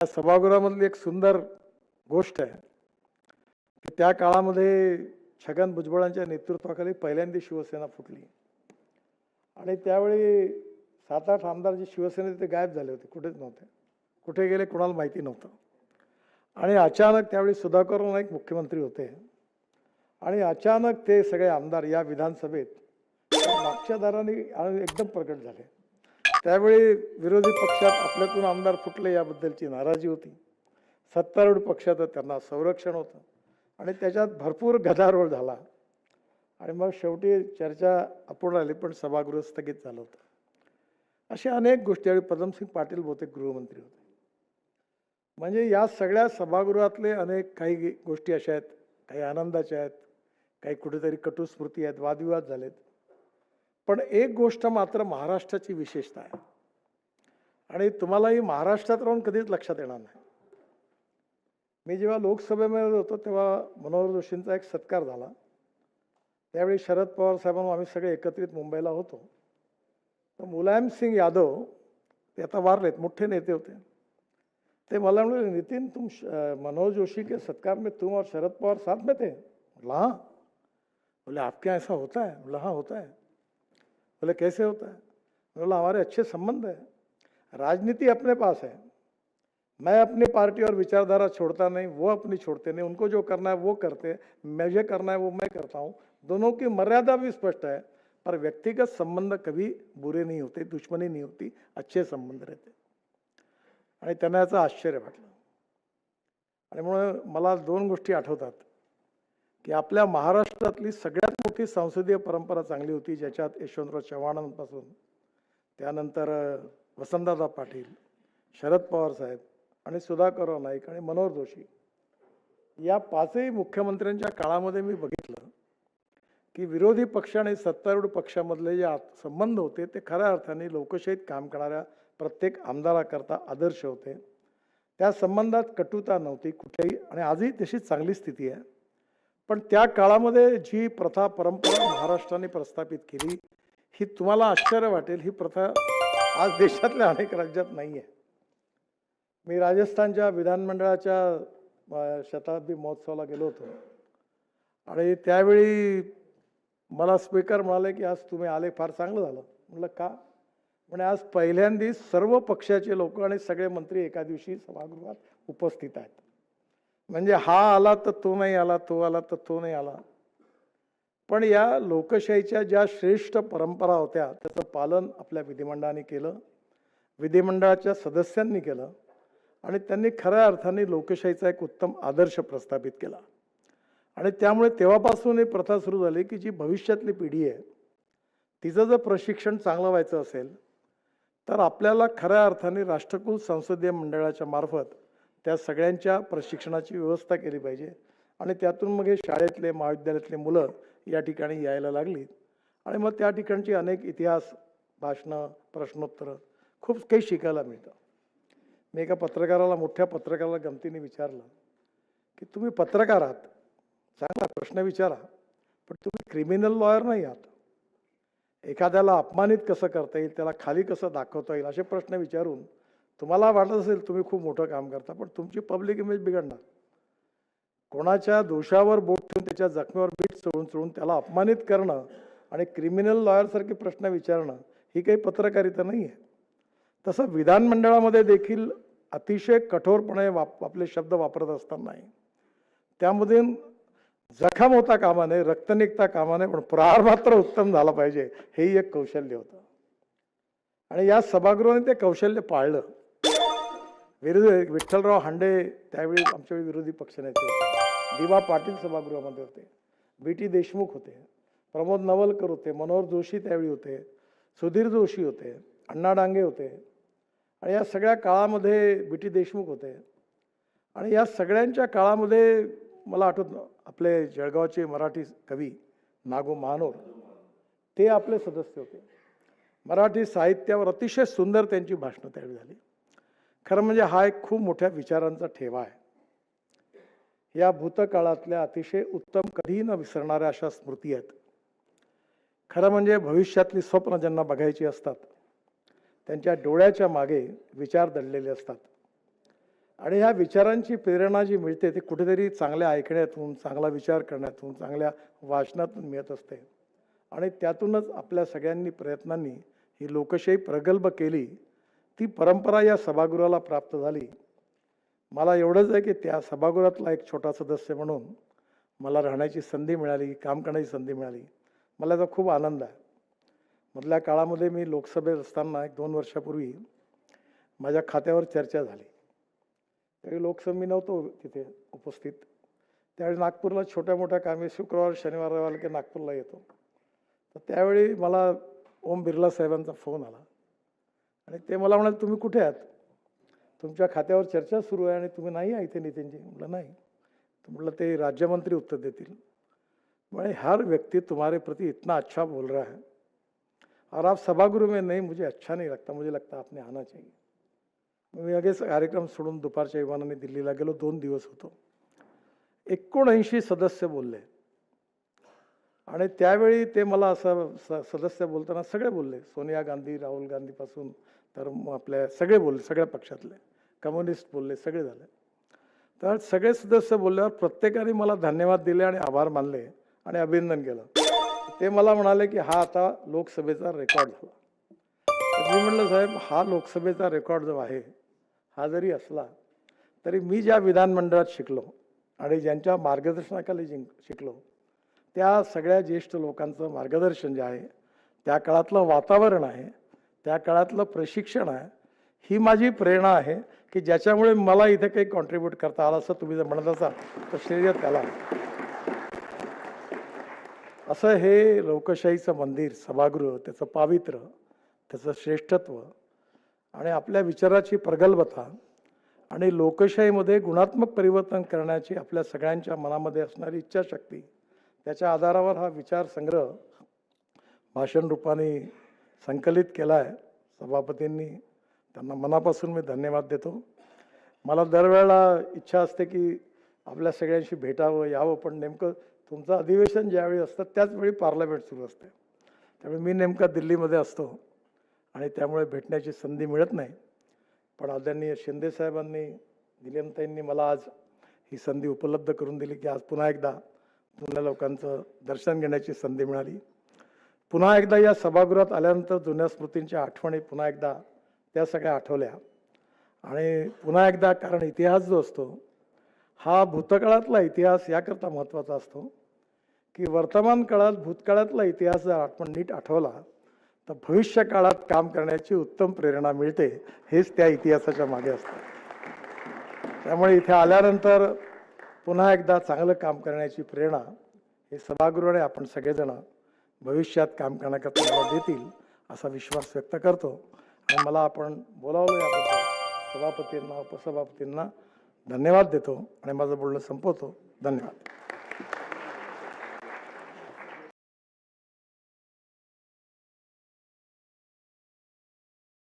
या सभागृहामधली एक सुंदर गोष्ट आहे की त्या काळामध्ये छगन भुजबळांच्या नेतृत्वाखाली पहिल्यांदा शिवसेना फुटली आणि त्यावेळी 7-8 आमदार जे शिवसेनेचे गायब झाले होते, कुठेच नव्हते. कुठे गेले कोणाला माहिती नव्हतं. आणि अचानक त्यावेळी सुधाकर नाईक मुख्यमंत्री होते आणि अचानक ते सगळे आमदार या विधानसभेत मागच्या दाराने एकदम प्रकट झाले. त्यावेळी विरोधी पक्षात आपल्यातून आमदार फुटले याबद्दलची नाराजी होती. सत्तारूढ पक्षात त्यांना संरक्षण होतं आणि त्याच्यात भरपूर गदारोळ झाला आणि मग शेवटी चर्चा अपूर्ण आली, पण सभागृह स्थगित झालं होतं. अशा अनेक गोष्टी. आणि पदमसिंग पाटील बहुतेक गृहमंत्री होते. म्हणजे या सगळ्या सभागृहातले अनेक काही गोष्टी अशा आहेत, काही आनंदाच्या आहेत, काही कुठेतरी कटुस्मृती आहेत, वादविवाद झालेत. पण एक गोष्ट मात्र महाराष्ट्राची विशेषता आहे आणि तुम्हालाही महाराष्ट्रात राहून कधीच लक्षात येणार नाही. मी जेव्हा लोकसभेमध्ये होतो तेव्हा मनोहर जोशींचा एक सत्कार झाला. त्यावेळी शरद पवार साहेबांना आम्ही सगळे एकत्रित मुंबईला होतो. तर मुलायम सिंग यादव ते आता वारलेत, मोठे नेते होते. ते मला म्हणाले, नितिन तुम मनोहर जोशी के सत्कार में तुम और शरद पवार साथ में थे? बोला हाँ. बोले आपके यहाँ ऐसा होता है? बोला हाँ होता है. बोले कैसे होता है? बोला हमारे अच्छे संबंध है, राजनीति अपने पास है, मैं अपनी पार्टी और विचारधारा छोड़ता नहीं, वो अपनी छोड़ते नहीं, उनको जो करना है वो करते, मुझे करना है वो मैं करता हूँ. दोनों की मर्यादा भी स्पष्ट है, पर व्यक्तिगत संबंध कभी बुरे नहीं होते, दुश्मनी नहीं होती, अच्छे संबंध रहते. आणि त्यांना याचं आश्चर्य वाटलं. आणि म्हणून मला 2 गोष्टी आठवतात की आपल्या महाराष्ट्रातली सगळ्यात मोठी संसदीय परंपरा चांगली होती, ज्याच्यात यशवंतराव चव्हाणांपासून त्यानंतर वसंतदादा पाटील, शरद पवार साहेब आणि सुधाकरराव नाईक आणि मनोहर जोशी या 5ही मुख्यमंत्र्यांच्या काळामध्ये मी बघितलं की विरोधी पक्ष आणि सत्तारूढ पक्षामधले जे संबंध होते ते खऱ्या अर्थाने लोकशाहीत काम करणाऱ्या प्रत्येक आमदाराकरता आदर्श होते. त्या संबंधात कटुता नव्हती कुठेही आणि आजही तशीच चांगली स्थिती आहे. पण त्या काळामध्ये जी प्रथा परंपरा महाराष्ट्राने प्रस्थापित केली, ही तुम्हाला आश्चर्य वाटेल, ही प्रथा आज देशातल्या अनेक राज्यात नाही आहे. मी राजस्थानच्या विधानमंडळाच्या शताब्दी महोत्सवाला गेलो होतो आणि त्यावेळी मला स्पीकर म्हणाले की आज तुम्ही आले फार चांगलं झालं. म्हटलं का? म्हणजे आज पहिल्यांदा सर्व पक्षाचे लोक आणि सगळे मंत्री एका दिवशी सभागृहात उपस्थित आहेत. म्हणजे हा आला तर तो नाही आला, तो आला तर तो नाही आला. पण या लोकशाहीच्या ज्या श्रेष्ठ परंपरा होत्या त्याचं पालन आपल्या विधिमंडळाने केलं, विधिमंडळाच्या सदस्यांनी केलं आणि त्यांनी खऱ्या अर्थाने लोकशाहीचा एक उत्तम आदर्श प्रस्थापित केला. आणि त्यामुळे तेव्हापासून ही प्रथा सुरू झाली की जी भविष्यातली पिढी आहे तिचं जर प्रशिक्षण चांगलं व्हायचं असेल तर आपल्याला खऱ्या अर्थाने राष्ट्रकुल संसदीय मंडळाच्या मार्फत त्या सगळ्यांच्या प्रशिक्षणाची व्यवस्था केली पाहिजे. आणि त्यातून मग हे शाळेतले महाविद्यालयातले मुलं या ठिकाणी यायला लागली आणि मग त्या ठिकाणची अनेक इतिहास भाषणं, प्रश्नोत्तरं खूप काही शिकायला मिळतं. मी एका पत्रकाराला, मोठ्या पत्रकाराला गमतीने विचारलं की तुम्ही पत्रकार आहात, चांगला प्रश्न विचारा, पण तुम्ही क्रिमिनल लॉयर नाही आहात. एखाद्याला अपमानित कसं करता येईल, त्याला खाली कसं दाखवता येईल असे प्रश्न विचारून तुम्हाला वाटत असेल तुम्ही खूप मोठं काम करता, पण तुमची पब्लिक इमेज बिघडणार. कोणाच्या दोषावर बोट ठेवून त्याच्या जखमेवर बीट चढून त्याला अपमानित करणं आणि क्रिमिनल लॉयरसारखे प्रश्न विचारणं ही काही पत्रकारिता नाही आहे. तसं विधानमंडळामध्ये देखील अतिशय कठोरपणे आपले शब्द वापरत असताना त्यामध्ये जखम होता कामा नये, रक्त निघता कामा नये, पण प्रहार मात्र उत्तम झाला पाहिजे, हेही एक कौशल्य होतं. आणि या सभागृहाने ते कौशल्य पाळलं. विरोधी विठ्ठलराव हांडे त्यावेळी आमच्यावेळी विरोधी पक्षनेते होते, दिवा पाटील सभागृहामध्ये होते, बी.टी. देशमुख होते, प्रमोद नवलकर होते, मनोहर जोशी त्यावेळी होते, सुधीर जोशी होते, अण्णा डांगे होते आणि या सगळ्या काळामध्ये बी.टी. देशमुख होते. आणि या सगळ्यांच्या काळामध्ये मला आठवतं आपले जळगावचे मराठी कवी नागो महानोर ते आपले सदस्य होते. मराठी साहित्यावर अतिशय सुंदर त्यांची भाषणं त्यावेळी झाली. खरं म्हणजे हा एक खूप मोठ्या विचारांचा ठेवा आहे. या भूतकाळातल्या अतिशय उत्तम कधीही न विसरणाऱ्या अशा स्मृती आहेत. खरं म्हणजे भविष्यातली स्वप्न ज्यांना बघायची असतात त्यांच्या डोळ्याच्या मागे विचार दडलेले असतात. आणि ह्या विचारांची प्रेरणा जी मिळते ती कुठेतरी चांगल्या ऐकण्यातून, चांगला विचार करण्यातून, चांगल्या वाचनातून मिळत असते. आणि त्यातूनच आपल्या सगळ्यांनी प्रयत्नांनी ही लोकशाही प्रगल्भ केली. ती परंपरा या सभागृहाला प्राप्त झाली. मला एवढंच आहे की त्या सभागृहातला एक छोटा सदस्य म्हणून मला राहण्याची संधी मिळाली, काम करण्याची संधी मिळाली. मला याचा खूप आनंद आहे. मधल्या काळामध्ये मी लोकसभेत असताना 1-2 वर्षापूर्वी माझ्या खात्यावर चर्चा झाली. त्यावेळी लोकसभा मी नव्हतो तिथे उपस्थित. त्यावेळी नागपूरला छोट्या मोठ्या कामे शुक्रवार, शनिवार, रविवार की नागपूरला येतो. तर त्यावेळी मला ओम बिर्ला साहेबांचा फोन आला आणि ते मला म्हणाले, तुम्ही कुठे आहात? तुमच्या खात्यावर चर्चा सुरू आहे आणि तुम्ही नाही आहे इथे नितीनजी. म्हटलं नाही. तर म्हटलं ते राज्यमंत्री उत्तर देतील. म्हणे हर व्यक्ति तुम्हारे प्रति इतना अच्छा बोल रहा है और आप सभागृह में नहीं, मुझे अच्छा नहीं लगता, मुझे लगता आपने आना चाहिए. मी लगेच कार्यक्रम सोडून दुपारच्या विमानाने दिल्लीला गेलो. 2 दिवस होतो. 79 सदस्य बोलले आणि त्यावेळी ते मला असं सदस्य बोलताना सगळे बोलले. सोनिया गांधी, राहुल गांधीपासून तर आपल्या सगळे बोलले, सगळ्या पक्षातले कम्युनिस्ट बोलले, सगळे झाले. तर सगळे सदस्य बोलल्यावर प्रत्येकाने मला धन्यवाद दिले आणि आभार मानले आणि अभिनंदन केलं. ते मला म्हणाले की हा आता लोकसभेचा रेकॉर्ड झाला. तर मी म्हटलं साहेब, हा लोकसभेचा रेकॉर्ड जो आहे हा जरी असला तरी मी ज्या विधानमंडळात शिकलो आणि ज्यांच्या मार्गदर्शनाखाली शिकलो त्या सगळ्या ज्येष्ठ लोकांचं मार्गदर्शन जे आहे, त्या काळातलं वातावरण आहे, त्या काळातलं प्रशिक्षण आहे, ही माझी प्रेरणा आहे की ज्याच्यामुळे मला इथे काही कॉन्ट्रीब्यूट करता आलं. असं तुम्ही जर म्हणत असाल तर श्रेय त्याला. असं हे लोकशाहीचं मंदिर, सभागृह, त्याचं पावित्र्य, त्याचं श्रेष्ठत्व आणि आपल्या विचाराची प्रगल्भता आणि लोकशाहीमध्ये गुणात्मक परिवर्तन करण्याची आपल्या सगळ्यांच्या मनामध्ये असणारी इच्छाशक्ती, त्याच्या आधारावर हा विचार संग्रह भाषण रूपाने संकलित केला आहे सभापतींनी. त्यांना मनापासून मी धन्यवाद देतो. मला दरवेळेला इच्छा असते की आपल्या सगळ्यांशी भेटावं, यावं, पण नेमकं तुमचं अधिवेशन ज्यावेळी असतं त्याच वेळी पार्लमेंट सुरू असते. त्यामुळे मी नेमका दिल्लीमध्ये असतो आणि त्यामुळे भेटण्याची संधी मिळत नाही. पण आदरणीय शिंदेसाहेबांनी, निलमताईंनी मला आज ही संधी उपलब्ध करून दिली की आज पुन्हा एकदा जुन्या लोकांचं दर्शन घेण्याची संधी मिळाली. पुन्हा एकदा या सभागृहात आल्यानंतर जुन्या स्मृतींच्या आठवणी पुन्हा एकदा त्या सगळ्या आठवल्या आणि पुन्हा एकदा, कारण इतिहास जो असतो हा भूतकाळातला इतिहास याकरता महत्त्वाचा असतो की वर्तमान काळात भूतकाळातला इतिहास जर आपण नीट आठवला तर भविष्य काळात काम करण्याची उत्तम प्रेरणा मिळते. हेच त्या इतिहासाच्या मागे असतं. त्यामुळे इथे आल्यानंतर पुन्हा एकदा चांगलं काम करण्याची प्रेरणा हे सभागृहाने आपण सगळेजण भविष्यात काम करण्याकरता मला देतील असा विश्वास व्यक्त करतो. आणि मला आपण बोलावलं याबद्दल सभापतींना, उपसभापतींना धन्यवाद देतो आणि माझं बोलणं संपवतो. धन्यवाद.